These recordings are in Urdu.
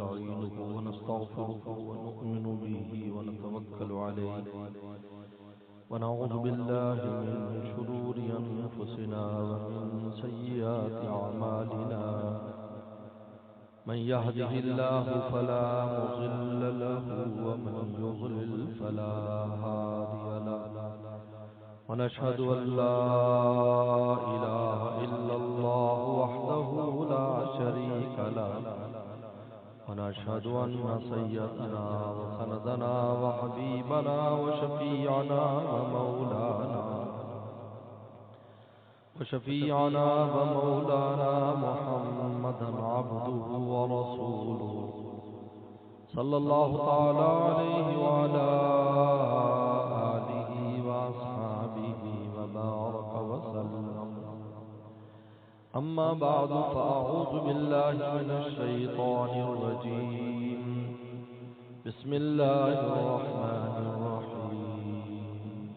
ونستعينه ونستغفره ونؤمن به ونتوكل عليه ونعوذ بالله من شرور أنفسنا ومن سيئات أعمالنا من يهده الله فلا مضل له ومن يضلل فلا هادي له ونشهد أن لا إله إلا الله وحده لا شريك له ونشهد أن سيدنا وسندنا وحبيبنا وشفيعنا ومولانا محمدا عبده ورسوله صلى الله تعالى عليه وعلى آله وأصحابه وبارك وسلم. أما بعد فأعوذ بالله من الشيطان الرجيم. بسم الله الرحمن الرحيم.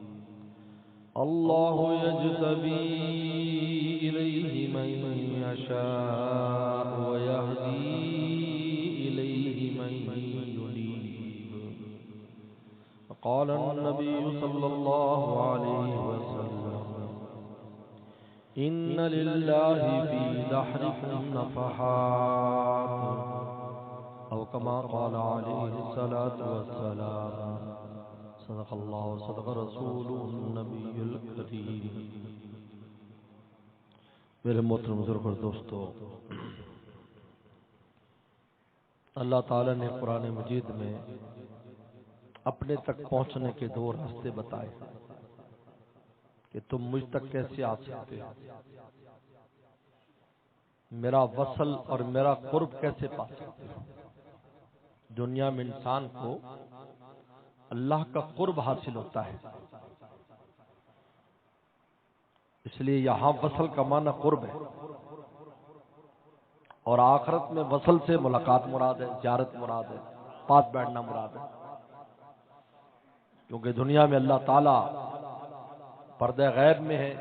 الله يجتبي إليه من يشاء ويهدي إليه من ينيب. قال النبي صلى الله عليه وسلم إن لله في دحركم نفحات أو كما قال عليه الصلاة والسلام. صدق الله وصدق رسوله النبي الكريم. میرے محترم بزرگ اور دوستو، اللہ تعالی نے قرآن مجید میں اپنے تک پہنچنے کے دو راستے بتائے کہ تم مجھ تک کیسے آ سکتے ہو، میرا وصل اور میرا قرب کیسے پا سکتے ہو. دنیا میں انسان کو اللہ کا قرب حاصل ہوتا ہے، اس لیے یہاں وصل کا معنی قرب ہے، اور آخرت میں وصل سے ملاقات مراد ہے، زیارت مراد ہے، پاس بیٹھنا مراد ہے. کیونکہ دنیا میں اللہ تعالی پردہ غیب میں ہے.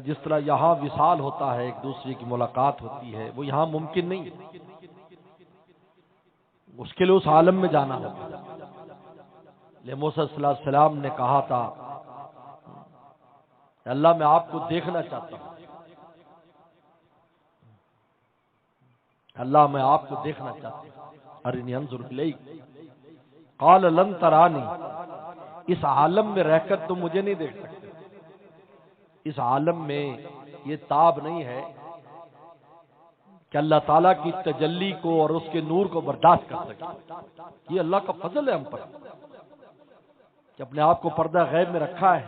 جس طرح یہاں وصال ہوتا ہے، ایک دوسرے کی ملاقات ہوتی ہے، وہ یہاں ممکن نہیں ہے. اس کے لیے اس عالم میں جانا ہوگا. موسیٰ صلی اللہ علیہ وسلم نے کہا تھا اللہ میں آپ کو دیکھنا چاہتا ہوں، اللہ میں آپ کو دیکھنا چاہتا ہوں. ارنی انظر الیک قال لن ترانی. اس عالم میں رہ کر تم مجھے نہیں دیکھ سکتے. اس عالم میں یہ تاب نہیں ہے کہ اللہ تعالیٰ کی تجلی کو اور اس کے نور کو برداشت کر سکے. یہ اللہ کا فضل ہے ہم پر کہ اپنے آپ کو پردہ غیب میں رکھا ہے.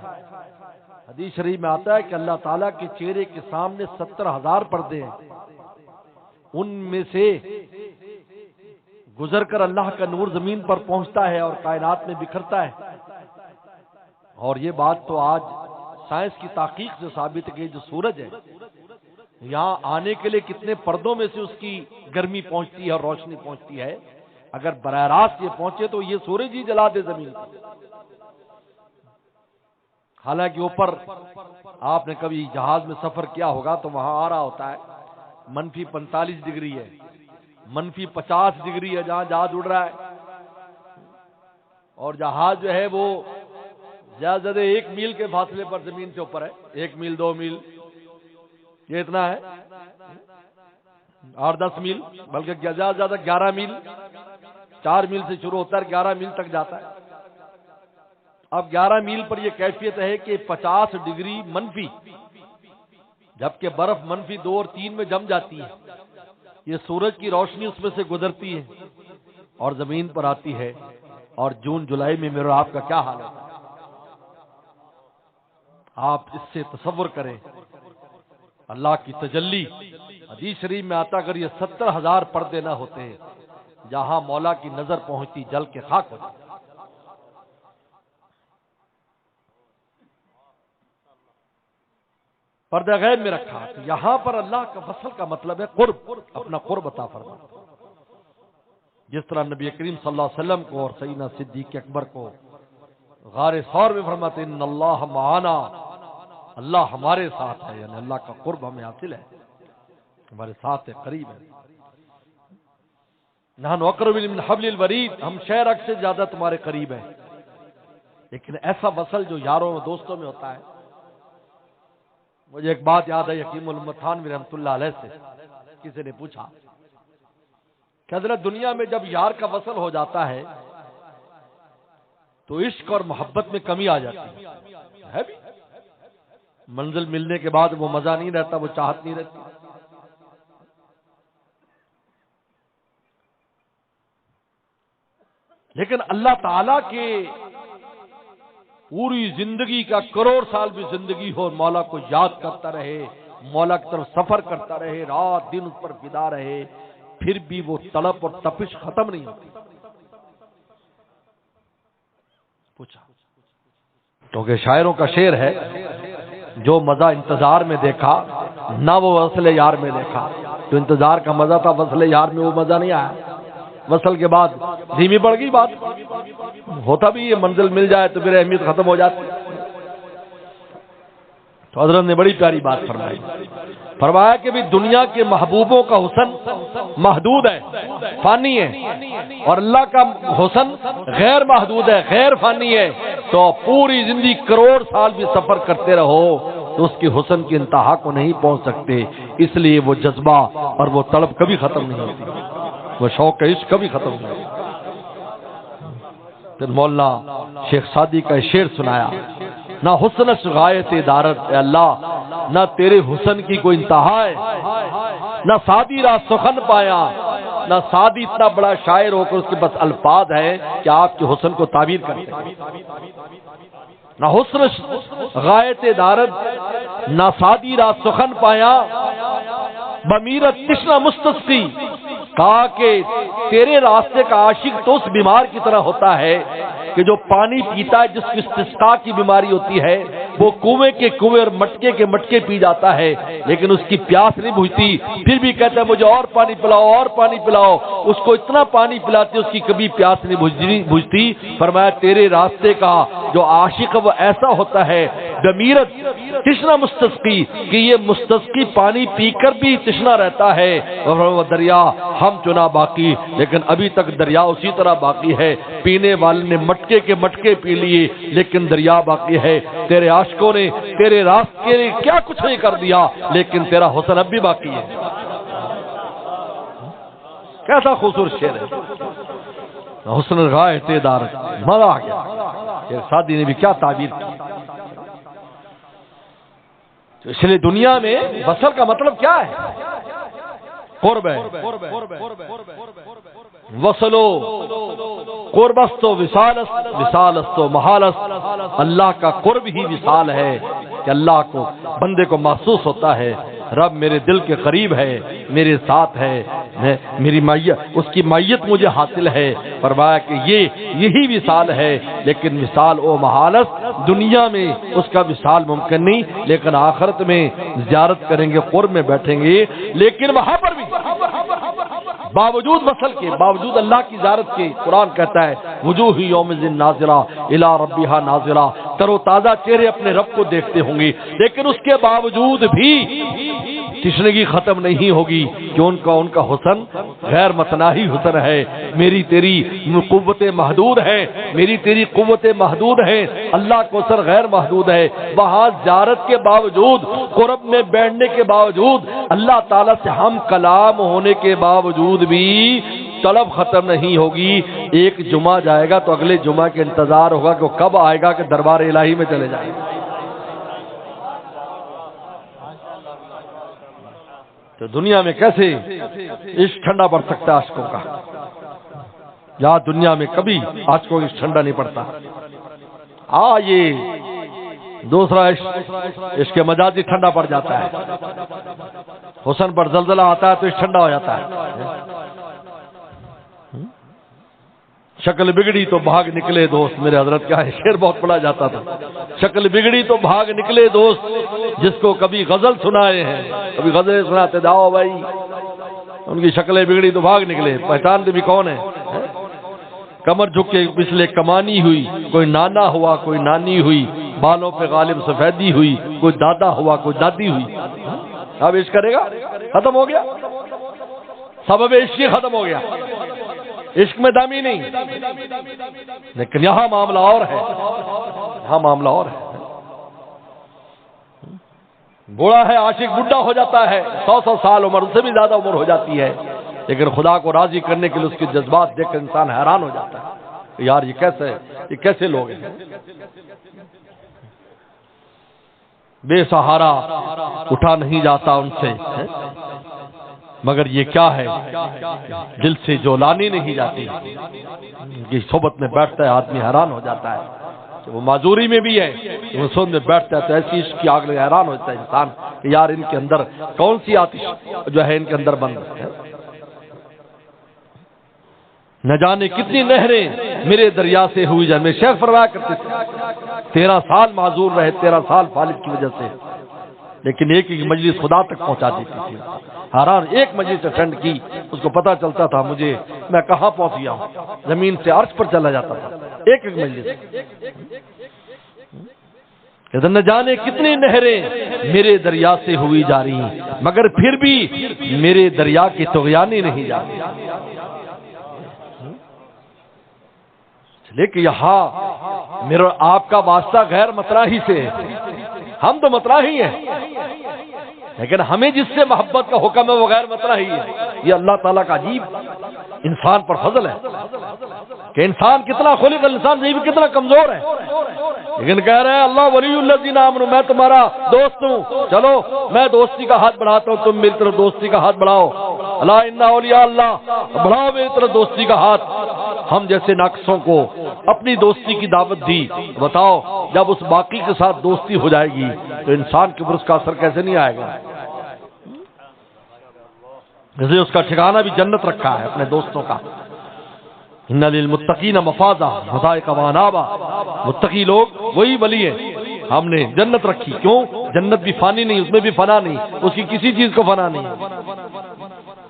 حدیث شریف میں آتا ہے کہ اللہ تعالیٰ کے چہرے کے سامنے 70,000 پردے ہیں. ان میں سے گزر کر اللہ کا نور زمین پر پہنچتا ہے اور کائنات میں بکھرتا ہے. اور یہ بات تو آج سائنس کی تحقیق سے ثابت ہے کہ جو سورج ہے یہاں آنے کے لیے کتنے پردوں میں سے اس کی گرمی پہنچتی ہے اور روشنی پہنچتی ہے. اگر براہ راست یہ پہنچے تو یہ سورج ہی جلا دے زمین کو. حالانکہ اوپر آپ نے کبھی جہاز میں سفر کیا ہوگا تو وہاں آ رہا ہوتا ہے -45 ڈگری ہے، -50 ڈگری ہے جہاں جہاز اڑ رہا ہے، اور جہاز جو ہے وہ زیادہ سے زیادہ 1 میل کے فاصلے پر زمین سے اوپر ہے. 1 میل 2 میل یہ اتنا ہے، 8-10 میل، بلکہ زیادہ سے زیادہ 11 میل. 4 میل سے شروع ہوتا ہے، 11 میل تک جاتا ہے. اب 11 میل پر یہ کیفیت ہے کہ 50 ڈگری منفی، جبکہ برف -2 اور 3 میں جم جاتی ہے. یہ سورج کی روشنی اس میں سے گزرتی ہے اور زمین پر آتی ہے. اور جون جولائی میں میرا آپ کا کیا حال ہے؟ آپ اس سے تصور کریں اللہ کی تجلی. حدیث شریف میں آتا اگر یہ 70,000 پردے نہ ہوتے جہاں مولا کی نظر پہنچتی جل کے خاک ہو جاتی. پردہ غیب میں رکھا. یہاں پر اللہ کا وصل کا مطلب ہے قرب، اپنا قرب عطا فرما. جس طرح نبی کریم صلی اللہ علیہ وسلم کو اور سیدنا صدیق اکبر کو غار ثور میں فرماتے ان اللہ معنا، اللہ ہمارے ساتھ ہے، یعنی اللہ کا قرب ہمیں حاصل ہے، ہمارے ساتھ ہے، قریب ہے. نحن اقرب من حبل الورید، ہم شہ رگ سے زیادہ تمہارے قریب ہیں. لیکن ایسا وصل جو یاروں اور دوستوں میں ہوتا ہے. مجھے ایک بات یاد ہے حکیم الامت تھانوی رحمۃ اللہ علیہ سے. کسی نے پوچھا کہ حضرت دنیا میں جب یار کا وصل ہو جاتا ہے تو عشق اور محبت میں کمی آ جاتی ہے بھی. منزل ملنے کے بعد وہ مزہ نہیں رہتا، وہ چاہت نہیں رہتی. لیکن اللہ تعالی کے پوری زندگی کا کروڑ سال بھی زندگی ہو، مولا کو یاد کرتا رہے، مولا کی طرف سفر کرتا رہے، رات دن اس پر فدا رہے، پھر بھی وہ طلب اور تپش ختم نہیں ہوتی. پوچھا کیونکہ شاعروں کا شعر ہے، جو مزہ انتظار میں دیکھا نہ وہ وصل یار میں دیکھا. جو انتظار کا مزہ تھا وصل یار میں وہ مزہ نہیں آیا. وصل کے بعد دھیمی پڑ گئی بات. ہوتا بھی یہ منزل مل جائے تو پھر اہمیت ختم ہو جاتی. تو حضرت نے بڑی پیاری بات فرمائی. فرمایا کہ بھی دنیا کے محبوبوں کا حسن محدود ہے، فانی ہے، اور اللہ کا حسن غیر محدود ہے، غیر فانی ہے. تو پوری زندگی کروڑ سال بھی سفر کرتے رہو تو اس کے حسن کی انتہا کو نہیں پہنچ سکتے. اس لیے وہ جذبہ اور وہ طلب کبھی ختم نہیں ہوتی، وہ شوق عشق کبھی ختم نہیں ہوتا. پھر مولانا شیخ سعدی کا شعر سنایا، نہ حسن غایت دارت، اے اللہ نہ تیرے حسن کی کوئی انتہا ہے، نہ سعدی را سخن پایا، نہ سعدی اتنا بڑا شاعر ہو کر اس کے بس الفاظ ہے کہ آپ کے حسن کو تعبیر کرتے ہیں. نہ حسن غایت دارت، نہ سعدی را سخن پایا، بمیرت تشنہ مستسقی. کہا کہ تیرے راستے کا عاشق تو اس بیمار کی طرح ہوتا ہے کہ جو پانی پیتا ہے، جس کی استسقاء کی بیماری ہوتی ہے، وہ کنویں کے کنویں اور مٹکے کے مٹکے پی جاتا ہے لیکن اس کی پیاس نہیں بجھتی، پھر بھی کہتا ہے مجھے اور پانی پلاؤ اور پانی پلاؤ. اس کو اتنا پانی پلاتے اس کی کبھی پیاس نہیں بجھتی. فرمایا تیرے راستے کا جو عاشق وہ ایسا ہوتا ہے، ضمیرت تشنہ مستسقی، کہ یہ مستسقی پانی پی کر بھی تشنہ رہتا ہے. اور دریا ہم چنا باقی، لیکن ابھی تک دریا اسی طرح باقی ہے. پینے والے نے مٹکے کے مٹکے پی لیے لیکن دریا باقی ہے. تیرے عاشقوں نے تیرے راستے کے لیے کیا کچھ نہیں کر دیا لیکن تیرا حسن اب بھی باقی ہے. کیسا خوبصورت شعر ہے. حسن غایت دارت، مزہ آ گیا. شیخ سعدی نے بھی کیا تعبیر کی. اس لیے دنیا میں وصل کا مطلب کیا ہے؟ قرب ہے. وصلو قربست و وصالست، وصالست و محالست. اللہ کا قرب ہی وصال ہے کہ اللہ کو بندے کو محسوس ہوتا ہے رب میرے دل کے قریب ہے، میرے ساتھ ہے، میری معیت، اس کی معیت مجھے حاصل ہے. فرمایا کہ یہی وصال ہے. لیکن وصال و محالست دنیا میں اس کا وصال ممکن نہیں، لیکن آخرت میں زیارت کریں گے، قرب میں بیٹھیں گے. لیکن وہاں پر بھی باوجود وصل کے، باوجود اللہ کی زیارت کے، قرآن کہتا ہے وجوہ یومئذ ناظرہ الی ربہا ناظرہ. تر و تازہ چہرے اپنے رب کو دیکھتے ہوں گے. لیکن اس کے باوجود بھی تشنگی ختم نہیں ہوگی کہ ان کا حسن غیر متناہی حسن ہے. میری تیری قوت محدود ہے، میری تیری قوت محدود ہے، اللہ کو حسن غیر محدود ہے. وہاں زیارت کے باوجود، قرب میں بیٹھنے کے باوجود، اللہ تعالیٰ سے ہم کلام ہونے کے باوجود بھی طلب ختم نہیں ہوگی. ایک جمعہ جائے گا تو اگلے جمعہ کے انتظار ہوگا کہ وہ کب آئے گا کہ دربار الہی میں چلے جائے گا. تو دنیا میں کیسے عشق ٹھنڈا پڑ سکتا ہے عاشقوں کا؟ یہاں دنیا میں کبھی عاشقوں کا عشق ٹھنڈا نہیں پڑتا. یہ دوسرا عشق مجازی ٹھنڈا پڑ جاتا ہے. حسن پر زلزلہ آتا ہے تو عشق ٹھنڈا ہو جاتا ہے. شکل بگڑی تو بھاگ نکلے دوست، میرے حضرت کیا ہے شعر بہت پڑھا جاتا تھا. شکل بگڑی تو بھاگ نکلے دوست، جس کو کبھی غزل سنائے ہیں، کبھی غزلیں سناتے جاؤ بھائی، ان کی شکلیں بگڑی تو بھاگ نکلے. پہچانتے بھی کون ہے؟ کمر جھک کے پچھلے کمانی ہوئی، کوئی نانا ہوا کوئی نانی ہوئی، بالوں پہ غالب سفیدی ہوئی، کوئی دادا ہوا کوئی دادی ہوئی. اب عشق کرے گا، ختم ہو گیا، سبب عشق ختم ہو گیا. عشق میں دمی نہیں، لیکن یہاں معاملہ اور ہے، یہاں معاملہ اور ہے۔ بوڑھا ہے عاشق، بڈھا ہو جاتا ہے، 100 سال عمر، اس سے بھی زیادہ عمر ہو جاتی ہے، لیکن خدا کو راضی کرنے کے لیے اس کے جذبات دیکھ کر انسان حیران ہو جاتا ہے کہ یار یہ کیسے ہے، یہ کیسے لوگ ہیں، بے سہارا، اٹھا نہیں جاتا ان سے، مگر یہ کیا ہے، دل سے جو لانی نہیں جاتی، یہ صحبت میں بیٹھتا ہے آدمی حیران ہو جاتا ہے، وہ معذوری میں بھی ہے، وہ صحبت میں بیٹھتا ہے تو ایسی عشق کی آگ لگے حیران ہوتا ہے انسان کہ یار ان کے اندر کون سی آتش جو ہے ان کے اندر بند ہے۔ نہ جانے کتنی نہریں میرے دریا سے ہوئی جائیں، میں شیخ فرمایا کرتے تھے 13 سال معذور رہے، 13 سال فالج کی وجہ سے، لیکن ایک ہی مجلس خدا تک پہنچا دیتی تھی، حیران، ایک مجلس اٹینڈ کی، اس کو پتا چلتا تھا مجھے میں کہاں پہنچ گیا ہوں، زمین سے عرش پر چلا جاتا تھا ایک ایک مجلس۔ نہ جانے کتنی نہریں میرے دریا سے ہوئی جا رہی ہیں، مگر پھر بھی میرے دریا کی طغیانی نہیں جاتی، لیکن یہاں میرا آپ کا واسطہ غیر مطرحی سے ہے، ہم تو مطرحی ہیں، لیکن ہمیں جس سے محبت کا حکم ہے وہ غیر مطرحی ہے۔ یہ اللہ تعالیٰ کا عجیب انسان پر فضل ہے کہ انسان کتنا خلق الانسان یہ بھی کتنا کمزور ہے، لیکن کہہ رہے ہیں اللہ ولی الذین آمنوا، میں تمہارا دوست ہوں، چلو میں دوستی کا ہاتھ بڑھاتا ہوں، تم میری طرف دوستی کا ہاتھ بڑھاؤ، الا ان اولیاء اللہ، بڑھاؤ میری طرف دوستی کا ہاتھ۔ ہم جیسے ناقصوں کو اپنی دوستی کی دعوت دی، بتاؤ جب اس باقی کے ساتھ دوستی ہو جائے گی تو انسان کے اوپر اس کا اثر کیسے نہیں آئے گا؟ جیسے اس کا ٹھکانہ بھی جنت رکھا ہے اپنے دوستوں کا، ان للمتقین مفازا حدائق وانابا، متقی لوگ وہی ولی ہیں، ہم نے جنت رکھی، کیوں؟ جنت بھی فانی نہیں، اس میں بھی فنا نہیں، اس کی کسی چیز کو فنا نہیں،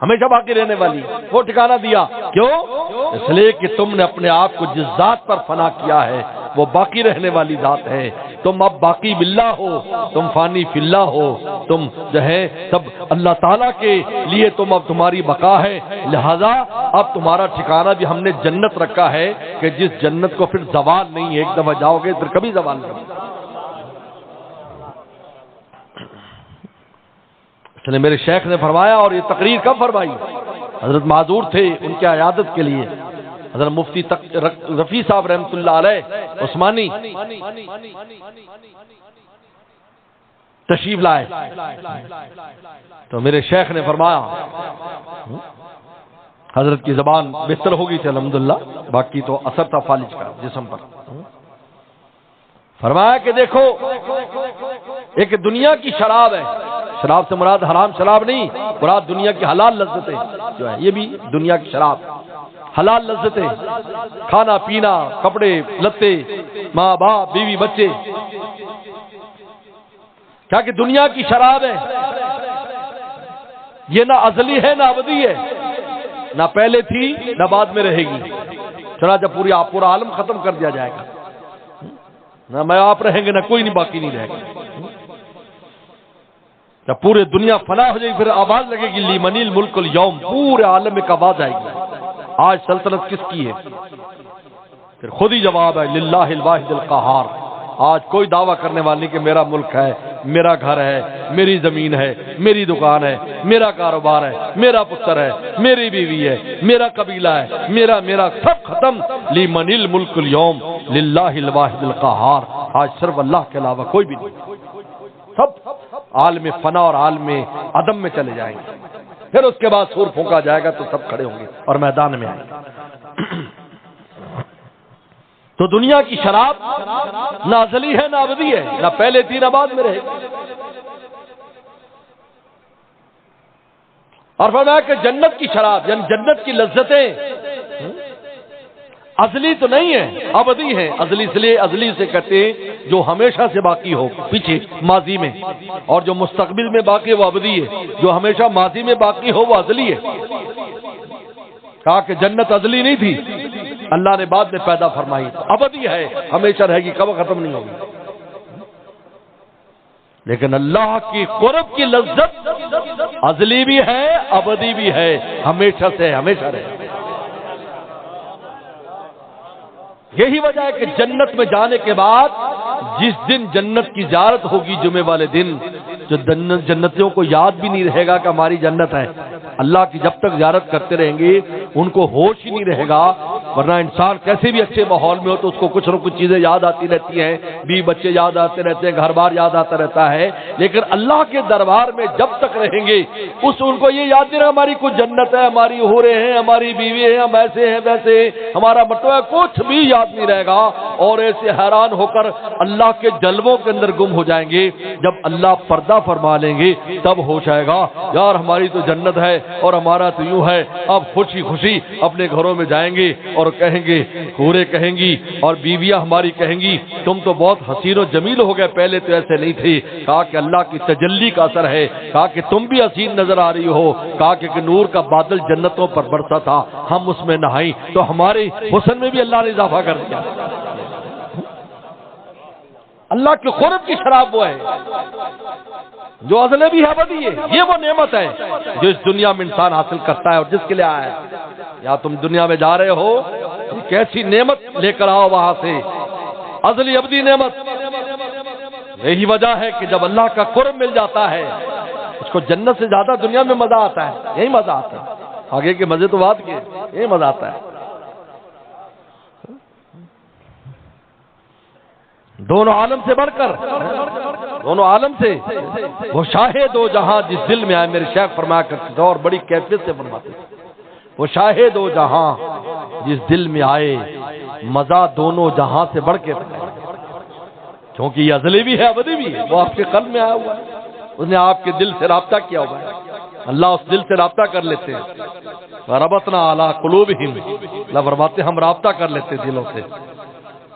ہمیشہ باقی رہنے والی، وہ ٹھکانہ دیا، کیوں؟ اس لیے کہ تم نے اپنے آپ کو جس ذات پر فنا کیا ہے وہ باقی رہنے والی ذات ہے، تم اب باقی باللہ ہو، تم فانی فی اللہ ہو، تم جو ہے سب اللہ تعالیٰ کے لیے، تم اب تمہاری بقا ہے، لہذا اب تمہارا ٹھکانہ بھی ہم نے جنت رکھا ہے کہ جس جنت کو پھر زوال نہیں ہے، ایک دفعہ جاؤ گے پھر کبھی زوال نہیں۔ اس نے میرے شیخ نے فرمایا، اور یہ تقریر کب فرمائی؟ حضرت معذور تھے، ان کی عیادت کے لیے حضرت مفتی رفیع صاحب رحمۃ اللہ علیہ عثمانی تشریف لائے تو میرے شیخ نے فرمایا، حضرت کی زبان بہتر ہوگی تھی الحمدللہ، باقی تو اثر تھا فالج کا جسم پر، فرمایا کہ دیکھو ایک دنیا کی شراب ہے، شراب سے مراد حرام شراب نہیں، مراد دنیا کی حلال لذتیں جو ہے، یہ بھی دنیا کی شراب، حلال لذتیں، کھانا پینا، کپڑے لتے، ماں باپ بیوی بچے، کیا کہ دنیا کی شراب ہے، یہ نہ ازلی ہے نہ ابدی ہے، نہ پہلے تھی نہ بعد میں رہے گی، چنانچہ پورا عالم ختم کر دیا جائے گا، نہ میں آپ رہیں گے نہ کوئی نہیں باقی نہیں رہے گا، جب پورے دنیا فنا ہو جائے گی پھر آواز لگے گی لیمن الملک اليوم، پورے عالم میں آواز آئے گی، آج سلطنت کس کی ہے؟ پھر خود ہی جواب ہے للہ الواحد القہار، آج کوئی دعویٰ کرنے والا نہیں کہ میرا ملک ہے، میرا گھر ہے، میری زمین ہے، میری دکان ہے، میرا کاروبار ہے، میرا پتر ہے، میری بیوی ہے، میرا قبیلہ ہے، میرا سب ختم، لیمن الملک اليوم للہ الواحد القہار، آج صرف اللہ کے علاوہ کوئی بھی نہیں، سب عالم فنا اور عالم عدم میں چلے جائیں گے، پھر اس کے بعد سور پھونکا جائے گا تو سب کھڑے ہوں گے اور میدان میں آئیں گے۔ تو دنیا کی شراب نہ ازلی ہے نہ ابدی ہے، نہ پہلے تھی نہ بعد میں رہے گی، اور فرمایا کہ جنت کی شراب یعنی جنت کی لذتیں ازلی تو نہیں ہے، ابدی ہے، ازلی اس لیے ازلی سے کہتے ہیں جو ہمیشہ سے باقی ہو پیچھے ماضی میں، اور جو مستقبل میں باقی وہ ابدی ہے، جو ہمیشہ ماضی میں باقی ہو وہ ازلی ہے۔ کہا کہ جنت ازلی نہیں تھی، اللہ نے بعد میں پیدا فرمائی، ابدی ہے، ہمیشہ رہے گی، کبھی ختم نہیں ہوگی، لیکن اللہ کی قرب کی لذت ازلی بھی ہے ابدی بھی ہے، ہمیشہ سے ہمیشہ رہے گی۔ یہی وجہ ہے کہ جنت میں جانے کے بعد جس دن جنت کی زیارت ہوگی جمعے والے دن، جو جنتیوں کو یاد بھی نہیں رہے گا کہ ہماری جنت ہے، اللہ کی جب تک زیارت کرتے رہیں گے ان کو ہوش ہی نہیں رہے گا۔ ورنہ انسان کیسے بھی اچھے ماحول میں ہو تو اس کو کچھ نہ کچھ چیزیں یاد آتی رہتی ہیں، بیوی بچے یاد آتے رہتے ہیں، گھر بار یاد آتا رہتا ہے، لیکن اللہ کے دربار میں جب تک رہیں گے ان کو یہ یاد نہیں رہا ہماری کچھ جنت ہے، ہماری حوریں ہیں، ہماری بیوی ہیں، ہم ایسے ہیں ویسے ہیں، ہمارا مرتبہ کچھ بھی یاد نہیں رہے گا، اور ایسے حیران ہو کر اللہ کے جلووں کے اندر گم ہو جائیں گے۔ جب اللہ پردہ فرما لیں گے تب ہوش آئے گا، یار ہماری تو جنت ہے اور ہمارا تو یوں ہے۔ اب خوشی خوشی اپنے گھروں میں جائیں گے اور کہیں گے، حوریں کہیں گی اور بیویاں ہماری کہیں گی تم تو بہت حسین و جمیل ہو گئے، پہلے تو ایسے نہیں تھی۔ کہا کہ اللہ کی تجلی کا اثر ہے، کہا کہ تم بھی حسین نظر آ رہی ہو، کہا کہ نور کا بادل جنتوں پر برسا تھا، ہم اس میں نہائیں تو ہمارے حسن میں بھی اللہ نے اضافہ کر دیا۔ اللہ کے قرب کی شراب وہ ہے جو ازل بھی ہے ابدی ہے، یہ وہ نعمت ہے جو اس دنیا میں انسان حاصل کرتا ہے اور جس کے لیے آیا ہے۔ یا تم دنیا میں جا رہے ہو ایک ایسی نعمت لے کر آؤ وہاں سے، ازلی ابدی نعمت۔ یہی وجہ ہے کہ جب اللہ کا قرب مل جاتا ہے اس کو جنت سے زیادہ دنیا میں مزہ آتا ہے، یہی مزہ آتا ہے، آگے کے مزے تو بات کے یہی مزہ آتا ہے۔ دونوں عالم سے بڑھ کر، دونوں عالم سے وہ شاہ دو جہاں جس دل میں آئے، میرے شیخ فرمایا کرتے تھے اور بڑی کیفیت سے فرماتے تھے، وہ شاہ دو جہاں جس دل میں آئے مزہ دونوں جہاں سے بڑھ کے، کیونکہ یہ ازلی بھی ہے ابدی بھی ہے، وہ آپ کے قلب میں آیا ہوا ہے، اس نے آپ کے دل سے رابطہ کیا ہوا ہے، اللہ اس دل سے رابطہ کر لیتے ہیں۔ ربطنا علی قلوبہم، اللہ فرماتے ہم رابطہ کر لیتے دلوں سے،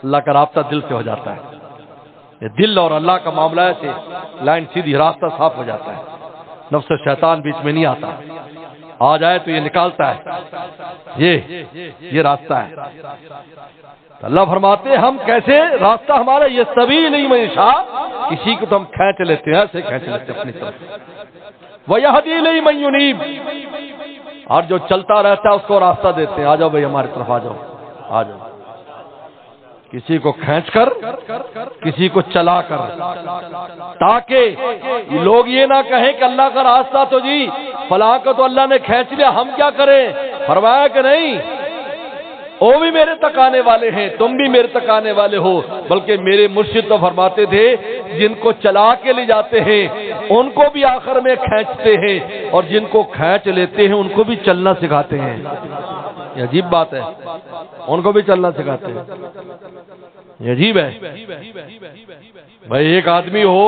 اللہ کا رابطہ دل سے ہو جاتا ہے۔ یہ دل اور اللہ کا معاملہ ہے کہ لائن سیدھی، راستہ صاف ہو جاتا ہے، نفس شیطان بیچ میں نہیں آتا، آ جائے تو یہ نکالتا ہے، یہ راستہ ہے۔ تو اللہ فرماتے ہیں ہم کیسے، راستہ ہمارا یہ سبیل الیمن، کسی کو تو ہم کھینچ لیتے ہیں، ایسے کھینچ لیتے ہیں اپنی طرف، وَيَهْدِي إِلَيْهِ مَن يُنِيبُ، اور جو چلتا رہتا ہے اس کو راستہ دیتے ہیں، آ جاؤ بھائی ہماری طرف آ جاؤ، آ جاؤ، کسی کو کھینچ کر کسی کو چلا کر، تاکہ لوگ یہ نہ کہیں کہ اللہ کا راستہ تو جی فلاں کو تو اللہ نے کھینچ لیا، ہم کیا کریں؟ فرمایا کہ نہیں، وہ بھی میرے تک آنے والے ہیں، تم بھی میرے تک آنے والے ہو، بلکہ میرے مرشد تو فرماتے تھے جن کو چلا کے لے جاتے ہیں ان کو بھی آخر میں کھینچتے ہیں، اور جن کو کھینچ لیتے ہیں ان کو بھی چلنا سکھاتے ہیں۔ یہ عجیب بات ہے، ان کو بھی چلنا سکھاتے ہیں، یہ عجیب ہے۔ بھائی ایک آدمی ہو،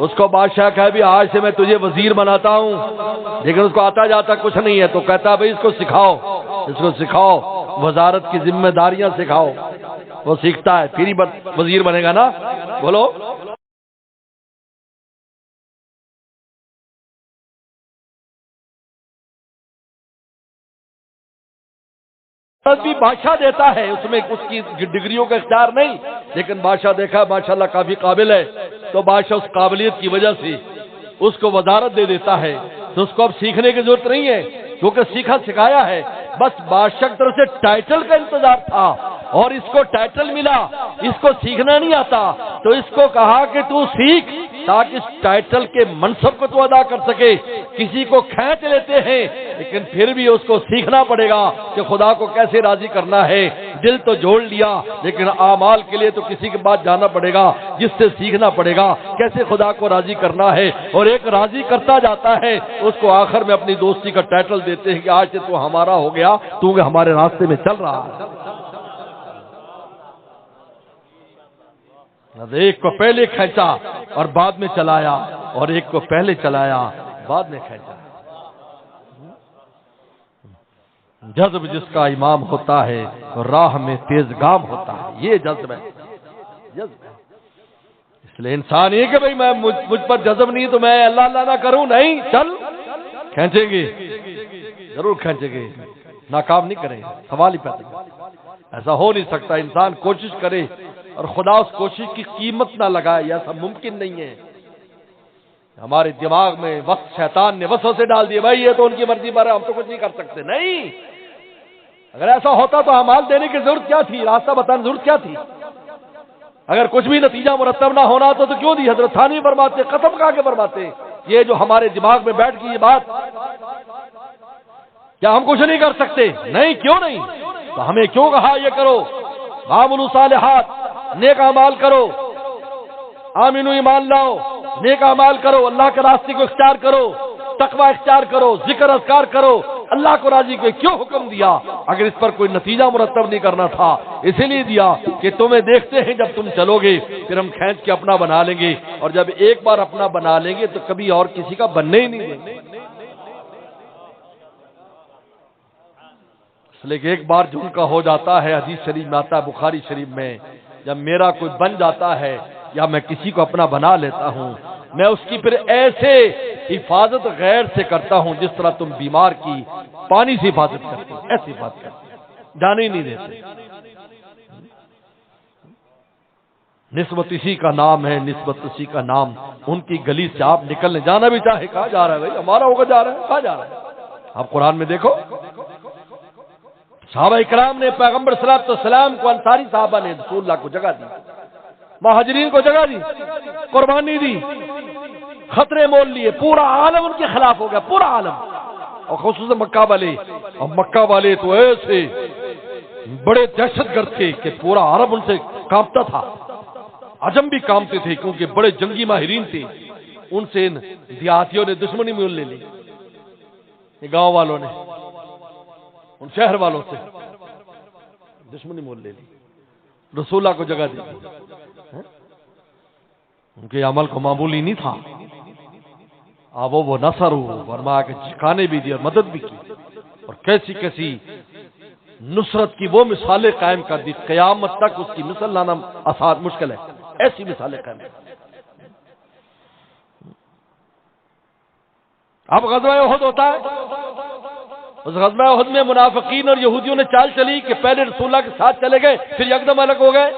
اس کو بادشاہ کہے بھی آج سے میں تجھے وزیر بناتا ہوں، لیکن اس کو آتا جاتا کچھ نہیں ہے، تو کہتا ہے بھائی اس کو سکھاؤ، اس کو سکھاؤ، وزارت کی ذمہ داریاں سکھاؤ، وہ سیکھتا ہے پھر ہی وزیر بنے گا نا، بولو۔ بھی بادشاہ دیتا ہے، اس میں اس کی ڈگریوں کا اختیار نہیں، لیکن بادشاہ دیکھا ماشاءاللہ کافی قابل ہے، تو بادشاہ اس قابلیت کی وجہ سے اس کو وزارت دے دیتا ہے، تو اس کو اب سیکھنے کی ضرورت نہیں ہے کیونکہ سیکھا سکھایا ہے، بس بادشاہ کی طرف سے ٹائٹل کا انتظار تھا اور اس کو ٹائٹل ملا، اس کو سیکھنا نہیں آتا، تو اس کو کہا کہ تو سیکھ تاکہ اس ٹائٹل کے منصب کو تو ادا کر سکے۔ کسی کو کھینچ لیتے ہیں لیکن پھر بھی اس کو سیکھنا پڑے گا کہ خدا کو کیسے راضی کرنا ہے، دل تو جوڑ لیا لیکن اعمال کے لیے تو کسی کے بعد جانا پڑے گا جس سے سیکھنا پڑے گا کیسے خدا کو راضی کرنا ہے، اور ایک راضی کرتا جاتا ہے، اس کو آخر میں اپنی دوستی کا ٹائٹل دیتے ہیں کہ آج سے تو ہمارا ہو گیا، تو ہمارے راستے میں چل رہا ہے۔ ایک کو پہلے کھینچا اور بعد میں چلایا، اور ایک کو پہلے چلایا بعد میں کھینچا۔ جذب جس کا امام ہوتا ہے راہ میں تیز گام ہوتا ہے، یہ جذب ہے، جذب ہے۔ اس لیے انسان یہ کہ بھئی میں مجھ پر جذب نہیں تو میں اللہ اللہ نہ کروں، نہیں، چل کھینچیں گے، ضرور کھینچیں گے، ناکام نہیں کریں گے، سوال ہی پیدا نہیں۔ ایسا ہو نہیں سکتا، انسان کوشش کرے اور خدا اس کوشش کی قیمت نہ لگائے، ایسا ممکن نہیں ہے۔ ہمارے دماغ میں وقت شیطان نے وسوسے ڈال دیے، بھائی یہ تو ان کی مرضی پر ہے، ہم تو کچھ نہیں کر سکتے، نہیں، اگر ایسا ہوتا تو اعمال دینے کی ضرورت کیا تھی؟ راستہ بتانے کی ضرورت کیا تھی؟ اگر کچھ بھی نتیجہ مرتب نہ ہونا تو کیوں دی؟ حضرت تھانوی فرماتے قسم کھا کے فرماتے یہ جو ہمارے دماغ میں بیٹھ گئی یہ بات، کیا ہم کچھ نہیں کر سکتے؟ نہیں، کیوں نہیں؟ تو ہمیں کیوں کہا یہ کرو، وَاعْمَلُوا صالحات، نیک اعمال کرو، آمنو ایمان لاؤ، نیک اعمال کرو، اللہ کے راستے کو اختیار کرو، تقوی اختیار کرو، ذکر اذکار کرو، اللہ کو راضی کو کیوں حکم دیا؟ اگر اس پر کوئی نتیجہ مرتب نہیں کرنا تھا اسی لیے دیا کہ تمہیں دیکھتے ہیں جب تم چلو گے پھر ہم کھینچ کے اپنا بنا لیں گے، اور جب ایک بار اپنا بنا لیں گے تو کبھی اور کسی کا بننے ہی نہیں دیں گے۔ اس لیے کہ ایک بار جو ان کا ہو جاتا ہے، حدیث شریف میں آتا ہے، بخاری شریف میں، جب میرا کوئی بن جاتا ہے یا میں کسی کو اپنا بنا لیتا ہوں، میں اس کی پھر ایسے حفاظت غیر سے کرتا ہوں جس طرح تم بیمار کی پانی سے حفاظت کرتے ہو، ایسی حفاظت کرتے ہو، جانے ہی نہیں دیتے۔ نسبت اسی کا نام ہے، نسبت اسی کا نام، ان کی گلی سے آپ نکلنے جانا بھی چاہے، کہاں جا رہا ہے بھائی؟ ہمارا ہوگا جا رہا ہے، کہاں جا رہا ہے؟ آپ قرآن میں دیکھو، صحابہ اکرام نے پیغمبر صلی اللہ علیہ وسلم کو، انصاری صحابہ نے رسول اللہ کو جگہ دی، مہاجرین کو جگہ دی، قربانی دی، خطرے مول لیے، پورا عالم ان کے خلاف ہو گیا، پورا عالم، اور خصوصاً مکہ والے۔ اور مکہ والے تو ایسے بڑے دہشت گرد تھے کہ پورا عرب ان سے کانپتا تھا، عجم بھی کانپتے تھے کیونکہ بڑے جنگی ماہرین تھے۔ ان سے ان دیہاتیوں نے دشمنی مول لے لی، یہ گاؤں والوں نے ان شہر والوں سے دشمنی مول لے لی، رسول اللہ کو جگہ دی۔ ان کے عمل کو معمولی نہیں تھا، اب وہ نصر ہو، فرمایا کہ ٹھکانے بھی دی اور مدد بھی کی، اور کیسی کیسی نصرت کی وہ مثالیں قائم کر دی، قیامت تک اس کی مثال لانا آسان مشکل ہے، ایسی مثالیں قائم کر دی۔ اب غزوہ احد ہوتا ہے، اس غزوہ احد میں منافقین اور یہودیوں نے چال چلی کہ پہلے رسول اللہ کے ساتھ چلے گئے، پھر یکدم الگ ہو گئے۔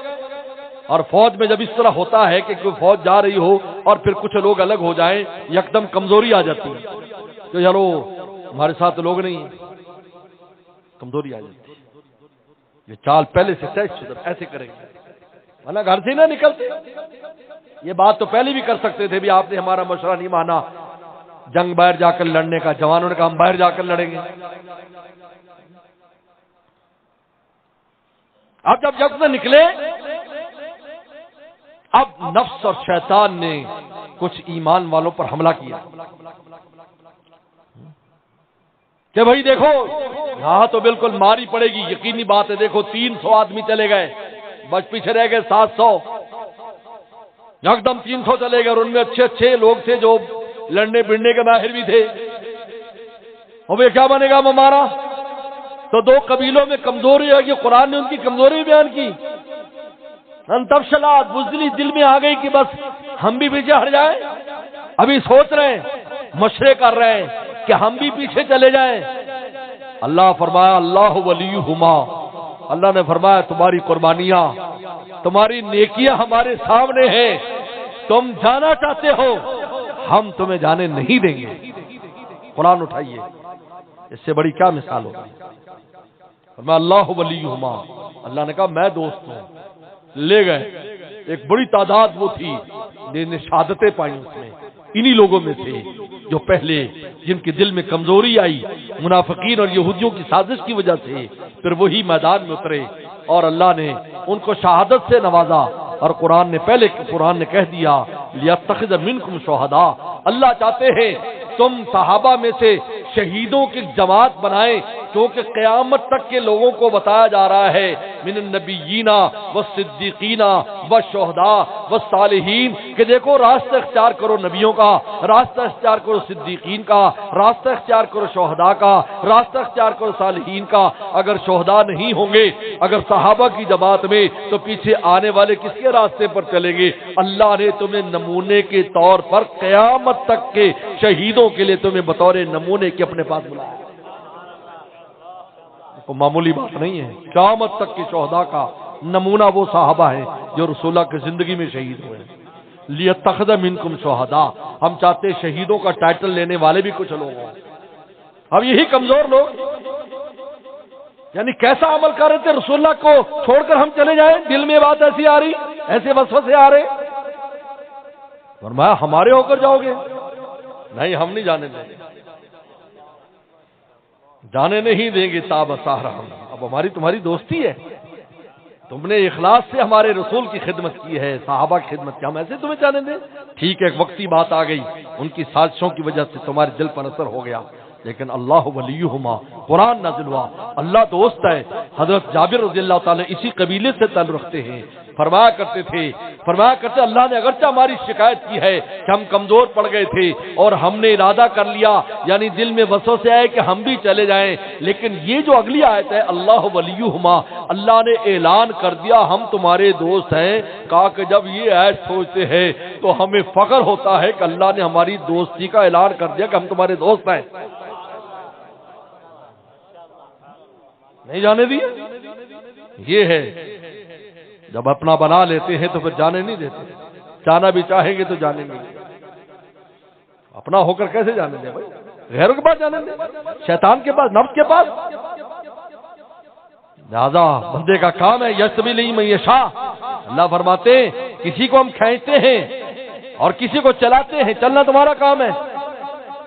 اور فوج میں جب اس طرح ہوتا ہے کہ کوئی فوج جا رہی ہو اور پھر کچھ لوگ الگ ہو جائیں، یکدم کمزوری آ جاتی ہے کہ چلو ہمارے ساتھ لوگ نہیں ہیں، کمزوری آ جاتی ہے۔ یہ چال پہلے سے طے شدہ، ایسے کریں گے ورنہ گھر سے نہ نکلتے۔ یہ بات تو پہلے بھی کر سکتے تھے، بھی آپ نے ہمارا مشورہ نہیں مانا جنگ باہر جا کر لڑنے کا، جوانوں نے کہا ہم باہر جا کر لڑیں گے۔ اب جب یکدم نکلے، اب نفس اور شیطان نے کچھ ایمان والوں پر حملہ کیا کہ بھائی دیکھو یہاں تو بالکل ماری پڑے گی، یقینی بات ہے، دیکھو 300 آدمی چلے گئے، بچ پیچھے رہ گئے 700، یکدم 300 چلے گئے، اور ان میں اچھے اچھے لوگ تھے جو لڑنے بڑنے کے ماہر بھی تھے۔ اب یہ کیا بنے گا ہمارا؟ تو دو قبیلوں میں کمزوری ہے کہ قرآن نے ان کی کمزوری بیان کی، انتبشلات بزدلی دل میں آ گئی کہ بس ہم بھی پیچھے ہٹ جائیں۔ ابھی سوچ رہے ہیں، مشورے کر رہے ہیں کہ ہم بھی پیچھے چلے جائیں۔ اللہ فرمایا اللہ ولیہما، اللہ نے فرمایا تمہاری قربانیاں، تمہاری نیکیاں ہمارے سامنے ہیں، تم جانا چاہتے ہو ہم تمہیں جانے نہیں دیں گے۔ قرآن اٹھائیے، اس سے بڑی کیا مثال ہوگی؟ فرمایا اللہ ولیہما، اللہ نے کہا میں دوست ہوں۔ لے گئے، ایک بڑی تعداد وہ تھی جن نے شہادتیں پائی، اس میں انہی لوگوں میں تھے جو پہلے جن کے دل میں کمزوری آئی منافقین اور یہودیوں کی سازش کی وجہ سے، پھر وہی میدان میں اترے اور اللہ نے ان کو شہادت سے نوازا۔ اور قرآن نے کہہ دیا لیتخذ منکم شہداء، اللہ چاہتے ہیں تم صحابہ میں سے شہیدوں کی جماعت بنائیں، کیونکہ قیامت تک کے لوگوں کو بتایا جا رہا ہے من النبیین والصدیقین والشہداء والصالحین کہ دیکھو راستہ اختیار کرو نبیوں کا، راستہ اختیار کرو صدیقین کا، راستہ اختیار کرو شہداء کا، راستہ اختیار کرو صالحین کا۔ اگر شہداء نہیں ہوں گے، اگر صحابہ کی جماعت میں، تو پیچھے آنے والے کس کے راستے پر چلیں گے؟ اللہ نے تمہیں نمونے کے طور پر قیامت تک کے شہیدوں کے لیے تمہیں بطور نمونے کے اپنے پاس بلایا۔ کو معمولی بات نہیں ہے، قیامت تک کے شہداء کا نمونہ وہ صحابہ ہیں جو رسول اللہ کی زندگی میں شہید ہوئے۔ لیتخذ منکم شہداء، ہم چاہتے شہیدوں کا ٹائٹل لینے والے بھی کچھ لوگ ہوں۔ اب یہی کمزور لوگ یعنی کیسا عمل کر رہے تھے؟ رسول اللہ کو چھوڑ کر ہم چلے جائیں؟ دل میں بات ایسی آ رہی، ایسے وسوسے آ رہے؟ فرمایا ہمارے ہو کر جاؤ گے؟ نہیں، ہم نہیں جانے دیں گے، جانے نہیں دیں گے۔ تاب سہرہم، اب ہماری تمہاری دوستی ہے، تم نے اخلاص سے ہمارے رسول کی خدمت کی ہے، صحابہ کی خدمت کی، ہم ایسے تمہیں جانے دیں؟ ٹھیک ہے، ایک وقتی بات آ گئی، ان کی سازشوں کی وجہ سے تمہارے دل پر اثر ہو گیا، لیکن اللہ ولیہما، قرآن نازل ہوا، اللہ دوست ہے۔ حضرت جابر رضی اللہ تعالی اسی قبیلے سے تعلق رکھتے ہیں، فرمایا کرتے اللہ نے اگرچہ ہماری شکایت کی ہے کہ ہم کمزور پڑ گئے تھے اور ہم نے ارادہ کر لیا، یعنی دل میں وسوسے آئے کہ ہم بھی چلے جائیں، لیکن یہ جو اگلی آیت ہے اللہ ولیہما، اللہ نے اعلان کر دیا ہم تمہارے دوست ہیں۔ کہا کہ جب یہ آیت سوچتے ہیں تو ہمیں فخر ہوتا ہے کہ اللہ نے ہماری دوستی کا اعلان کر دیا کہ ہم تمہارے دوست ہیں۔ نہیں جانے دی، یہ ہے جب اپنا بنا لیتے ہیں تو پھر جانے نہیں دیتے، جانا بھی چاہیں گے تو جانے نہیں دیتے۔ اپنا ہو کر کیسے جانے دیں بھائی؟ غیروں کے پاس جانے دیں، شیطان کے پاس، نفس کے پاس؟ لہذا بندے کا کام ہے یستبیل من یشاء، اللہ فرماتے ہیں کسی کو ہم کھینچتے ہیں اور کسی کو چلاتے ہیں، چلنا تمہارا کام ہے۔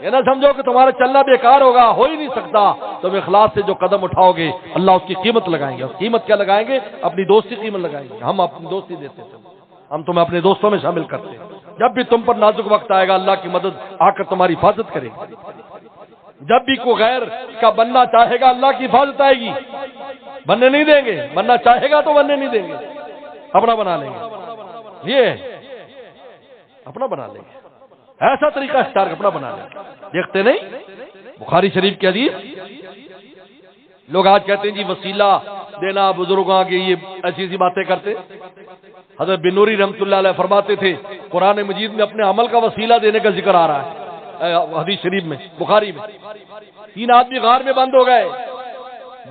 یہ نہ سمجھو کہ تمہارا چلنا بیکار ہوگا، ہو ہی نہیں سکتا۔ تم اخلاص سے جو قدم اٹھاؤ گے اللہ اس کی قیمت لگائیں گے، اور قیمت کیا لگائیں گے؟ اپنی دوستی قیمت لگائیں گے۔ ہم اپنی دوستی دیتے ہیں، ہم تمہیں اپنے دوستوں میں شامل کرتے ہیں۔ جب بھی تم پر نازک وقت آئے گا اللہ کی مدد آ کر تمہاری حفاظت کرے گی۔ جب بھی کوئی غیر کا بننا چاہے گا اللہ کی حفاظت آئے گی، بننے نہیں دیں گے، بننا چاہے گا تو بننے نہیں دیں گے، اپنا بنا لیں گے۔ یہ اپنا بنا لیں گے، ایسا طریقہ اختیار اپنا بنا لیں گے۔ دیکھتے نہیں بخاری شریف کی حدیث، لوگ آج کہتے ہیں جی وسیلہ دینا بزرگوں کے، یہ ایسی ایسی باتیں کرتے۔ حضرت بن نوری رحمۃ اللہ علیہ فرماتے تھے قرآن مجید میں اپنے عمل کا وسیلہ دینے کا ذکر آ رہا ہے حدیث شریف میں، بخاری میں۔ 3 آدمی غار میں بند ہو گئے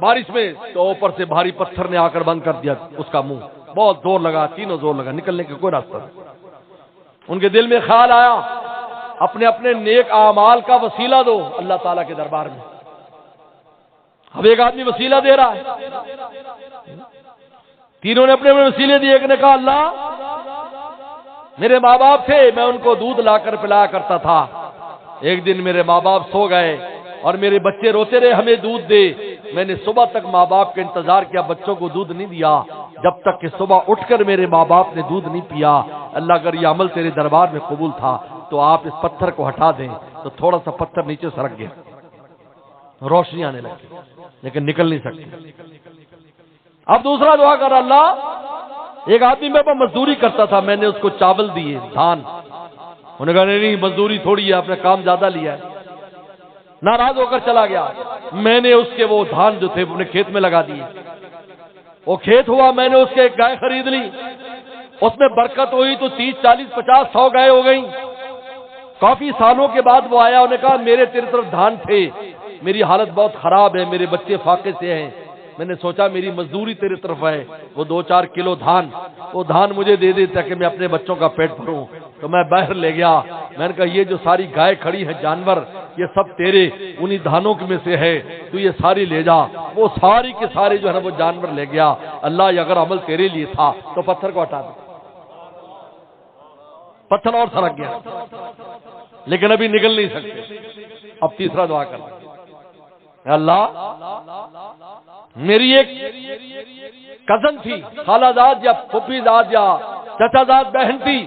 بارش میں، تو اوپر سے بھاری پتھر نے آ کر بند کر دیا اس کا منہ، بہت زور لگا، تینوں زور لگا، نکلنے کا کوئی راستہ نہیں۔ ان کے دل میں خیال آیا اپنے اپنے نیک اعمال کا وسیلہ دو اللہ تعالیٰ کے دربار میں۔ اب ایک آدمی وسیلہ دے رہا ہے، تینوں نے اپنے اپنے وسیلے دیے۔ ایک نے کہا اللہ میرے ماں باپ تھے، میں ان کو دودھ لا کر پلایا کرتا تھا، ایک دن میرے ماں باپ سو گئے اور میرے بچے روتے رہے ہمیں دودھ دے، میں نے صبح تک ماں باپ کا انتظار کیا، بچوں کو دودھ نہیں دیا، جب تک کہ صبح اٹھ کر میرے ماں باپ نے دودھ نہیں پیا۔ اللہ اگر یہ عمل تیرے دربار میں قبول تھا تو آپ اس پتھر کو ہٹا دیں۔ تو تھوڑا سا پتھر نیچے سرک گیا، روشنی آنے لگی، لیکن نکل نہیں سکتی۔ اب دوسرا دعا کر اللہ، ایک آدمی میرے پاس مزدوری کرتا تھا، میں نے اس کو چاول دیے، دھان، انہوں نے کہا نہیں مزدوری تھوڑی ہے، آپ نے کام زیادہ لیا ہے، ناراض ہو کر چلا گیا۔ میں نے اس کے وہ دھان جو تھے اپنے کھیت میں لگا دیے، وہ کھیت ہوا، میں نے اس کے ایک گائے خرید لی، اس میں برکت ہوئی تو 30 40 50 100 گائے ہو گئیں۔ کافی سالوں کے بعد وہ آیا، انہوں نے کہا میرے تیرے طرف دھان تھے، میری حالت بہت خراب ہے، میرے بچے فاقے سے ہیں، میں نے سوچا میری مزدوری تیرے طرف ہے، وہ 2-4 کلو دھان، وہ دھان مجھے دے دے تاکہ میں اپنے بچوں کا پیٹ بھروں۔ تو میں باہر لے گیا، میں نے کہا یہ جو ساری گائے کھڑی ہیں جانور، یہ سب تیرے انہی دھانوں میں سے ہے، تو یہ ساری لے جا۔ وہ ساری کے سارے جو ہے نا وہ جانور لے گیا۔ اللہ یہ اگر عمل تیرے لیے تھا تو پتھر کو ہٹا دے، پتھر اور سرک گیا، لیکن ابھی نکل نہیں سکتے۔ اب تیسرا دعا کر اللہ، میری ایک کزن تھی، خالہ زاد یا پھوپھی زاد یا چچا زاد بہن تھی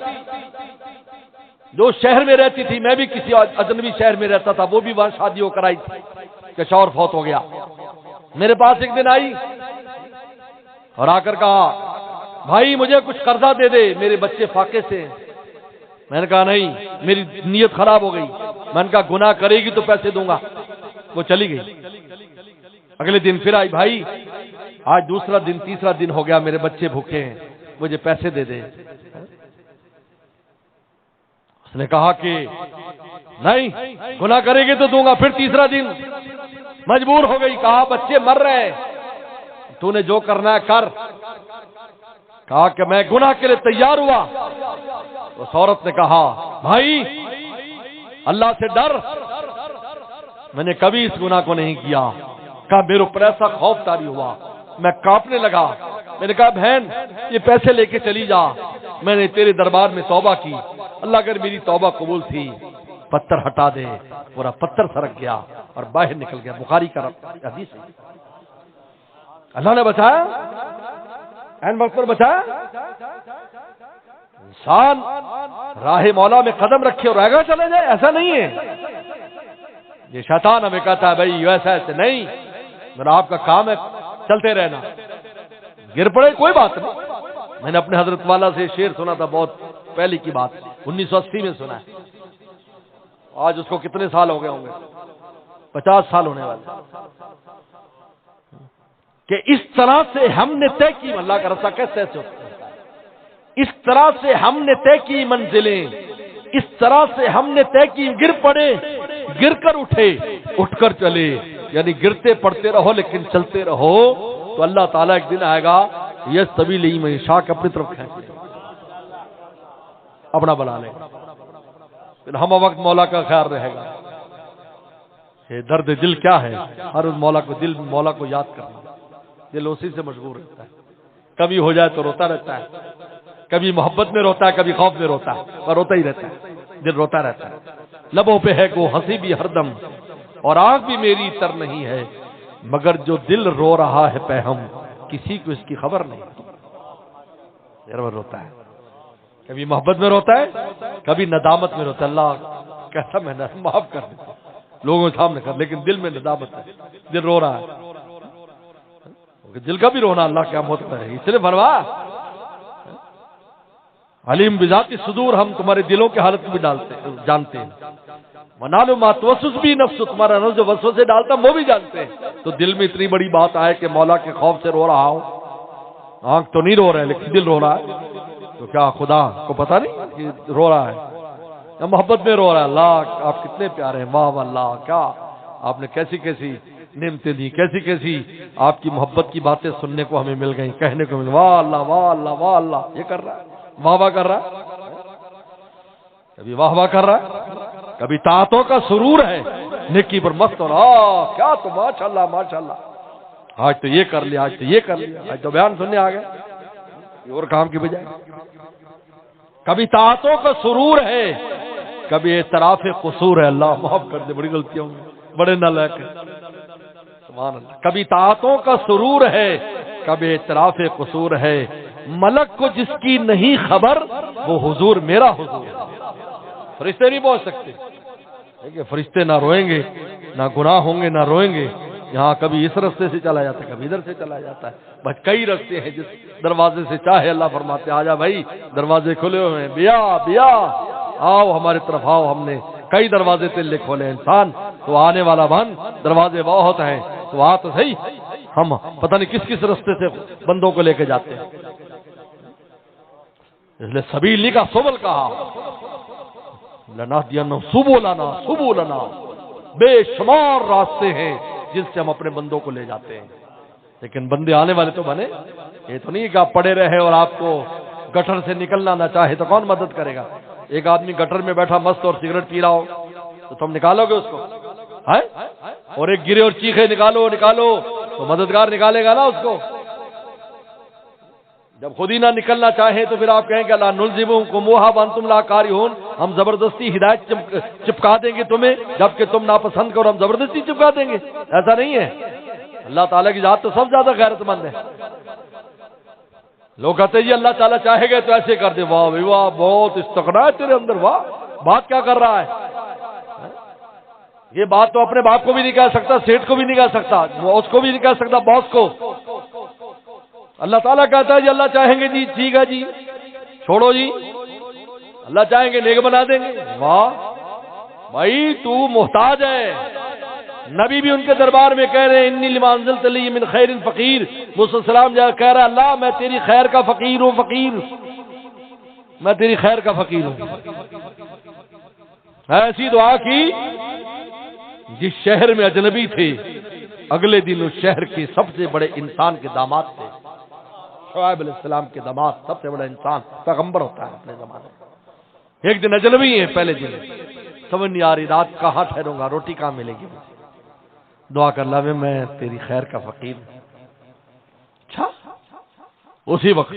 جو شہر میں رہتی تھی، میں بھی کسی اجنبی شہر میں رہتا تھا، وہ بھی وہاں شادی ہو کر آئی تھی کہ شوہر فوت ہو گیا۔ میرے پاس ایک دن آئی اور آ کر کہا بھائی مجھے کچھ قرضہ دے دے، میرے بچے فاقے سے ہیں۔ میں نے کہا نہیں، میری نیت خراب ہو گئی۔ میں نے کہا گناہ کرے گی تو پیسے دوں گا۔ وہ چلی گئی۔ اگلے دن پھر آئی، بھائی آج دوسرا دن تیسرا دن ہو گیا، میرے بچے بھوکے ہیں، مجھے پیسے دے دے۔ اس نے کہا کہ نہیں، گناہ کرے گی تو دوں گا۔ پھر تیسرا دن مجبور ہو گئی، کہا بچے مر رہے ہیں، تو نے جو کرنا ہے کر۔ کہا کہ میں گناہ کے لیے تیار ہوا۔ اس عورت نے کہا بھائی اللہ سے ڈر، میں نے کبھی اس گناہ کو نہیں کیا، کہا میرے اوپر ایسا خوف طاری ہوا، میں کانپنے لگا. میں نے کہا بہن یہ پیسے لے کے چلی جا، میں نے تیرے دربار میں توبہ کی، اللہ اگر میری توبہ قبول تھی پتھر ہٹا دے. پورا پتھر سرک گیا اور باہر نکل گیا. بخاری کا حدیث ہے. اللہ نے بچایا، این وقت پر بچایا. انسان راہ مولا میں قدم رکھے اور آگے چلے جائے، ایسا نہیں ہے. یہ شیطان ہمیں کہتا ہے بھائی ایسا ایسے نہیں، میرا آپ کا کام ہے چلتے رہنا. گر پڑے کوئی بات نہیں. میں نے اپنے حضرت والا سے شعر سنا تھا، بہت پہلے کی بات، 1980 میں سنا ہے. آج اس کو کتنے سال ہو گئے ہوں گے؟ 50 سال ہونے والے. کہ اس طرح سے ہم نے طے کی، اللہ کا رستہ کیسے ایسے ہوتا ہے، اس طرح سے ہم نے طے کی منزلیں، اس طرح سے ہم نے طے کی. گر پڑے، گر کر اٹھے، اٹھ کر چلے. یعنی گرتے پڑتے رہو لیکن چلتے رہو تو اللہ تعالیٰ ایک دن آئے گا یہ سبیل ایمن شاہ کے اپنی طرف کھینچے اپنا بنا لے گا. پھر ہم وقت مولا کا خیال رہے گا. یہ درد دل کیا ہے، ہر اس مولا کو دل مولا کو یاد کرنا. دل اسی سے مشغول رہتا ہے. کبھی ہو جائے تو روتا رہتا ہے، کبھی محبت میں روتا ہے، کبھی خوف میں روتا ہے، اور روتا ہی رہتا ہے. دل روتا رہتا ہے. لبوں پہ ہے کو ہنسی بھی ہر دم اور آنکھ بھی میری تر نہیں ہے، مگر جو دل رو رہا ہے پہم کسی کو اس کی خبر نہیں. روتا ہے، کبھی محبت میں روتا ہے، کبھی ندامت میں روتا ہے. اللہ کیسا میں نے معاف کر دیا لوگوں کے سامنے کر، لیکن دل میں ندامت ہے، دل رو رہا ہے. دل کا بھی رونا اللہ کیا ہوتا ہے. اس لیے فرما علیم بذات صدور، ہم تمہارے دلوں کے حالت بھی جانتے ہیں. منالو ما توسوس بھی نفس، تمہارا نفس جو وسوسے ڈالتا وہ بھی جانتے ہیں. تو دل میں اتنی بڑی بات آئے کہ مولا کے خوف سے رو رہا ہو. آنکھ تو نہیں رو رہا ہے لیکن دل رو رہا ہے. تو کیا خدا کو پتا نہیں کہ رو رہا ہے یا محبت میں رو رہا ہے؟ اللہ آپ کتنے پیارے ہیں، واہ اللہ، کیا آپ نے کیسی کیسی نعمتیں دی، کیسی کیسی آپ کی محبت کی باتیں سننے کو ہمیں مل گئی، کہنے کو مل. واہ اللہ واہ اللہ واہ اللہ. یہ کر رہا ہے، واہ واہ کر رہا ہے، کبھی واہ واہ کر رہا ہے، کبھی طاعتوں کا سرور ہے، نیکی پر مست ہو رہا. کیا تو ماشاءاللہ ماشاءاللہ، آج تو یہ کر لیا، آج تو یہ کر لیا، آج تو بیان سننے آ گئے اور کام کی بجائے. کبھی طاعتوں کا سرور ہے، کبھی اعتراف قصور ہے. اللہ معاف کر دے، بڑی غلطیاں ہوں گی، بڑے نالائق ہیں. سبحان اللہ. کبھی طاعتوں کا سرور ہے، کبھی اعتراف قصور ہے. ملک کو جس کی نہیں خبر وہ حضور میرا حضور. فرشتے نہیں پہنچ سکتے. دیکھیں فرشتے نہ روئیں گے، نہ گناہ ہوں گے، نہ روئیں گے. یہاں کبھی اس رستے سے چلا جاتا ہے، کبھی ادھر سے چلا جاتا ہے. بس کئی رستے ہیں، جس دروازے سے چاہے اللہ فرماتے آ جا بھائی، دروازے کھلے ہوئے ہیں، بیا بیا آؤ ہماری طرف آؤ. ہم نے کئی دروازے تیلے کھولے. انسان تو آنے والا بن، دروازے بہت ہیں تو آ تو صحیح. ہم پتہ نہیں کس کس رستے سے بندوں کو لے کے جاتے ہیں. اس لیے سبیل کا سبل کہا، لنا دینا سبولنا سبولنا، بے شمار راستے ہیں جن سے ہم اپنے بندوں کو لے جاتے ہیں. لیکن بندے آنے والے تو بنے. یہ تو نہیں کہ آپ پڑے رہے اور آپ کو گٹر سے نکلنا نہ چاہے تو کون مدد کرے گا. ایک آدمی گٹر میں بیٹھا مست اور سگریٹ پی رہا ہو تو تم نکالو گے اس کو؟ اور ایک گرے اور چیخے نکالو نکالو تو مددگار نکالے گا نا اس کو. جب خود ہی نہ نکلنا چاہے تو پھر آپ کہیں گے لا نلزمکموھا وانتم لا کارہون، ہم زبردستی ہدایت چپکا دیں گے تمہیں جبکہ تم ناپسند کرو، ہم زبردستی چپکا دیں گے. ایسا نہیں ہے. اللہ تعالیٰ کی ذات تو سب زیادہ غیرت مند ہے. لوگ کہتے ہیں جی اللہ تعالیٰ چاہے گا تو ایسے کر دے. واہ بھائی واہ، بہت استغنا ہے تیرے اندر. واہ، بات کیا کر رہا ہے. یہ بات تو اپنے باپ کو بھی نہیں کہہ سکتا، سیٹ کو بھی نہیں کہہ سکتا، اس کو بھی نہیں کہہ سکتا، باس کو. اللہ تعالیٰ کہتا ہے جی اللہ چاہیں گے جی ٹھیک ہے جی چھوڑو جی، اللہ چاہیں گے نیک بنا دیں گے. واہ بھائی تو محتاج ہے. نبی بھی ان کے دربار میں کہہ رہے ہیں انی لما انزلت لی من خیر فقیر. موسیٰ السلام جا کہہ رہا اللہ میں تیری خیر کا فقیر ہوں، فقیر میں تیری خیر کا فقیر ہوں. ایسی دعا کی جس شہر میں اجنبی تھے اگلے دن اس شہر کے سب سے بڑے انسان کے داماد تھے. شعیب علیہ السلام کے داماد سب سے بڑا انسان پیغمبر ہوتا ہے اپنے زمانے میں. ایک دن اجنبی ہیں، پہلے دن سمجھ نہیں آ رہی رات کہاں ٹھہروں گا، روٹی کہاں ملے گی. دعا کر لا میں تیری خیر کا فقیر ہوں. اچھا اسی وقت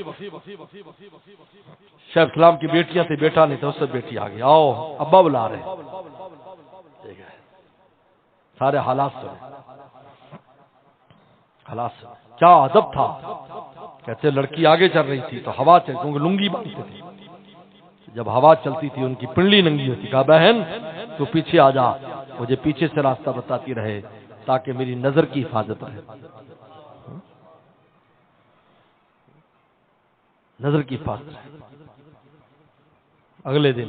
شیخ اسلام کی بیٹیاں تھی، بیٹا نہیں تھا، اس سے بیٹی آ گئی، آؤ ابا بلا رہے. سارے حالات سنے، حالات سنے. کیا ادب تھا. کہتے لڑکی آگے چل رہی تھی تو ہوا چل، کیونکہ لنگی باندھتے تھے، جب ہوا چلتی تھی ان کی پنڈلی ننگی ہوتی. کہا بہن تو پیچھے آ جا، مجھے پیچھے سے راستہ بتاتی رہے تاکہ میری نظر کی حفاظت رہے. نظر کی حفاظت رہے. اگلے دن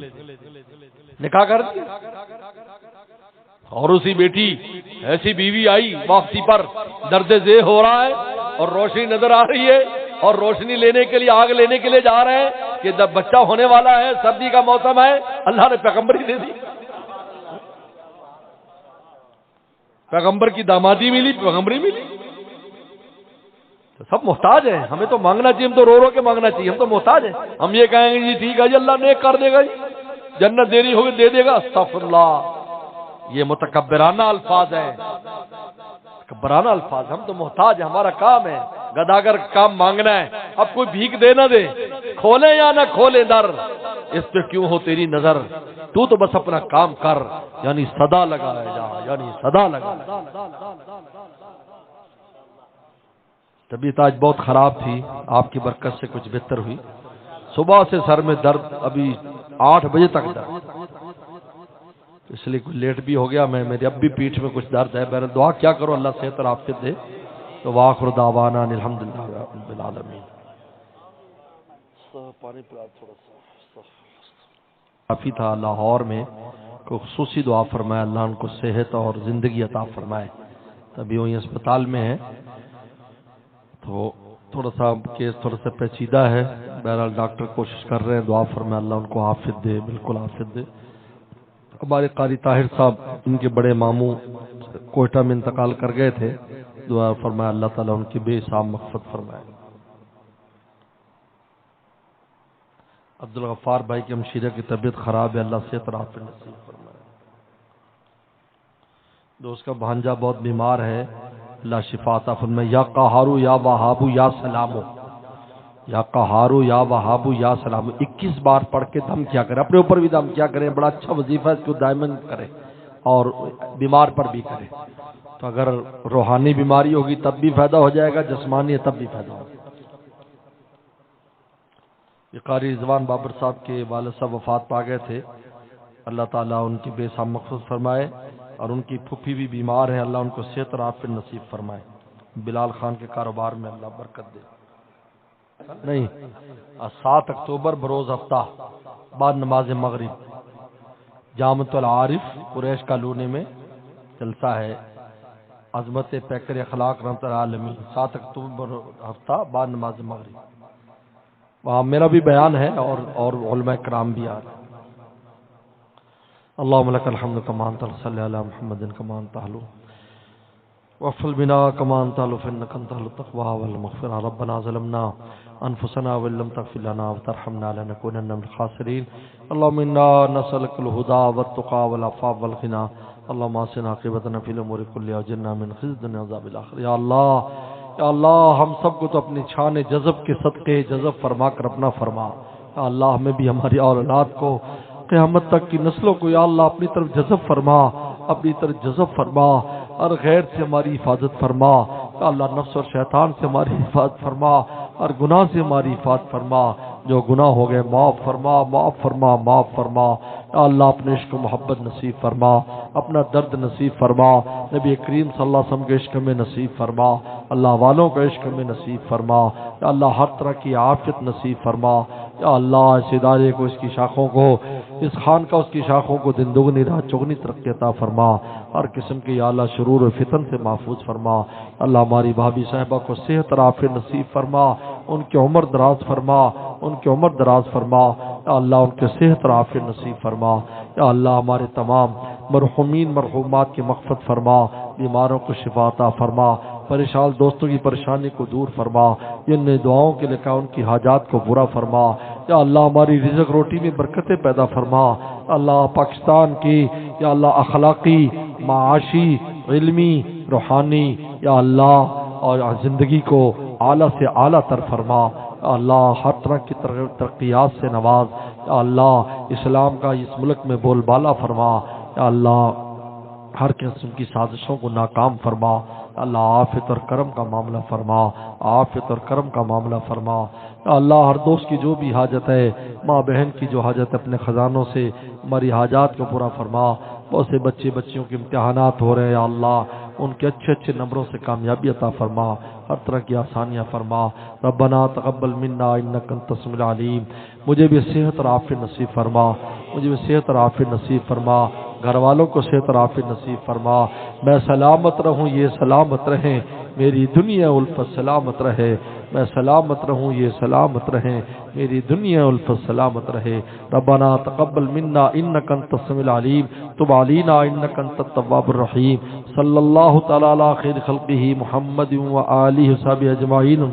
نکاح کر دیا، اور اسی بیٹی ایسی بیوی آئی واپسی پر، درد ذیل ہو رہا ہے اور روشنی نظر آ رہی ہے، اور روشنی لینے کے لیے، آگ لینے کے لیے جا رہے ہیں کہ جب بچہ ہونے والا ہے، سردی کا موسم ہے، اللہ نے پیغمبری دے دی. پیغمبر کی دامادی ملی، پیغمبری ملی. تو سب محتاج ہیں، ہمیں تو مانگنا چاہیے، ہم تو رو رو کے مانگنا چاہیے، ہم تو محتاج ہیں. ہم یہ کہیں گے جی ٹھیک ہے جی اللہ نیک کر دے گا جی، جنت دے رہی ہوگی دے دے گا. استغفر اللہ، یہ متکبرانہ الفاظ ہیں، متکبرانہ الفاظ. ہم تو محتاج ہیں، ہمارا کام ہے گداگر کام مانگنا ہے. اب کوئی بھیک دے نہ دے، کھولے یا نہ کھولے در، اس پہ کیوں ہو تیری نظر، تو بس اپنا کام کر. یعنی صدا لگائے جا، یعنی صدا لگا. طبیعت آج بہت خراب تھی، آپ کی برکت سے کچھ بہتر ہوئی. صبح سے سر میں درد، ابھی 8 بجے تک درد، اس لیے کچھ لیٹ بھی ہو گیا. میری اب بھی پیٹھ میں کچھ درد ہے. بہرحال دعا کیا کرو اللہ صحت اور عافیت دے. تو وآخر دعوانا الحمدللہ رب العالمین. پانی پلا تھوڑا سا. کافی تھا لاہور میں، کو خصوصی دعا فرمائے اللہ ان کو صحت اور زندگی عطا فرمائے. تبھی وہیں اسپتال میں ہے، تو تھوڑا سا کیس تھوڑا سا پیچیدہ ہے. بہرحال ڈاکٹر کوشش کر رہے ہیں، دعا فرمائے اللہ ان کو عافیت دے، بالکل عافیت دے. ہمارے قاری طاہر صاحب ان کے بڑے ماموں کوئٹہ میں انتقال کر گئے تھے، دعا فرمائے اللہ تعالیٰ ان کی بے حساب مغفرت فرمائے. عبدالغفار بھائی کی ہمشیرہ کی طبیعت خراب ہے، اللہ صحت اور عافیت نصیب فرمائے. دوست کا بھانجا بہت بیمار ہے، اللہ شفا عطا فرمائے. یا قہارو یا وہابو یا سلامو، یا قہارو یا وہابو یا سلامو 21 بار پڑھ کے دم کیا کرے. اپنے اوپر بھی دم کیا کریں، بڑا اچھا وظیفہ ہے، اس کو دائماً کرے اور بیمار پر بھی کرے. تو اگر روحانی بیماری ہوگی تب بھی فائدہ ہو جائے گا، جسمانی ہے تب بھی فائدہ ہوگا. یہ قاری رضوان بابر صاحب کے والد صاحب وفات پا گئے تھے، اللہ تعالیٰ ان کی بے حساب مغفرت فرمائے. اور ان کی پھپھی بھی بیمار ہیں، اللہ ان کو صحت اور عافیت نصیب فرمائے. بلال خان کے کاروبار میں اللہ برکت دے. نہیں 7 اکتوبر بروز ہفتہ بعد نماز مغرب جامعۃ العارف قریش کالونی میں جلسہ ہے، عظمت پیکر اخلاق رحمۃ اللہ عالمین. 7 اکتوبر ہفتہ بعد نماز مغرب وہاں میرا بھی بیان ہے اور علماء کرام بھی آ رہے ہیں. اللهم لك الحمد كما انت صلی علی محمد كما انت اهل وفل بنا كما انت اهل فانك انت اهل التقوى والمغفرة. ربنا ظلمنا انفسنا وان لم تغفر لنا وترحمنا لنكونن من الخاسرين. اللهم انا نسألك الهدى والتقى والعفاف والغنى. اللهم احسن عاقبتنا في الامور كلها واجرنا من خزي الدنيا وعذاب الاخره. یا اللہ ہم سب کو تو اپنی شان جذب کے صدقے جذب فرما کر اپنا فرما. یا اللہ ہمیں بھی ہماری اولاد کو قیامت تک کی نسلوں کو یا اللہ اپنی طرف جذب فرما، اپنی طرف جذب فرما. اور غیر سے ہماری حفاظت فرما. یا اللہ نفس اور شیطان سے ہماری حفاظت فرما، اور گناہ سے ہماری حفاظت فرما. جو گناہ ہو گئے معاف فرما، معاف فرما، معاف فرما. یا اللہ اپنے عشق و محبت نصیب فرما، اپنا درد نصیب فرما. نبی کریم صلی اللہ علیہ وسلم کے عشق میں نصیب فرما، اللہ والوں کے عشق میں نصیب فرما. یا اللہ ہر طرح کی عافیت نصیب فرما. یا اللہ اس ادارے کو، اس کی شاخوں کو، اس خان کا اس کی شاخوں کو دن دگنی رات چگنی ترقی عطا فرما. ہر قسم کے یا اللہ شرور و فتن سے محفوظ فرما. اللہ ہماری بھابھی صاحبہ کو صحت اور عافیت نصیب فرما، ان کی عمر دراز فرما، ان کی عمر دراز فرما. یا اللہ ان کے صحت اور عافیت نصیب فرما. یا اللہ ہمارے تمام مرحومین مرحومات کی مغفرت فرما، بیماروں کو شفا عطا فرما، پریشان دوستوں کی پریشانی کو دور فرما. جن نے دعاؤں کے لکھا ان کی حاجات کو پورا فرما. یا اللہ ہماری رزق روٹی میں برکتیں پیدا فرما. اللہ پاکستان کی یا اللہ اخلاقی، معاشی، علمی، روحانی یا اللہ اور زندگی کو اعلیٰ سے اعلیٰ تر فرما یا اللہ، ہر طرح کی ترقیات سے نواز یا اللہ، اسلام کا اس ملک میں بول بالا فرما یا اللہ، ہر قسم کی سازشوں کو ناکام فرما اللہ، عافیت اور کرم کا معاملہ فرما، عافیت اور کرم کا معاملہ فرما اللہ، ہر دوست کی جو بھی حاجت ہے، ماں بہن کی جو حاجت ہے، اپنے خزانوں سے ہماری حاجات کو پورا فرما۔ بہت سے بچے بچیوں کے امتحانات ہو رہے ہیں یا اللہ، ان کے اچھے اچھے نمبروں سے کامیابی عطا فرما، ہر طرح کی آسانیاں فرما۔ ربنا تقبل منا انک انت السمیع العلیم، مجھے بھی صحت اور عافیت نصیب فرما، مجھے بھی صحت اور عافیت نصیب فرما، گھر والوں کو صحت اور عافیت نصیب فرما، میں سلامت رہوں یہ سلامت رہیں، میری دنیا الفت سلامت رہے، میں سلامت رہوں یہ سلامت رہیں، میری دنیا الفت سلامت رہے۔ ربنا تقبل منا انک انت السمیع العلیم، تب علینا انک انت التواب الرحیم۔ صلی اللہ تعالی علی خیر خلقہ محمد و آلہ وصحبہ اجمعین۔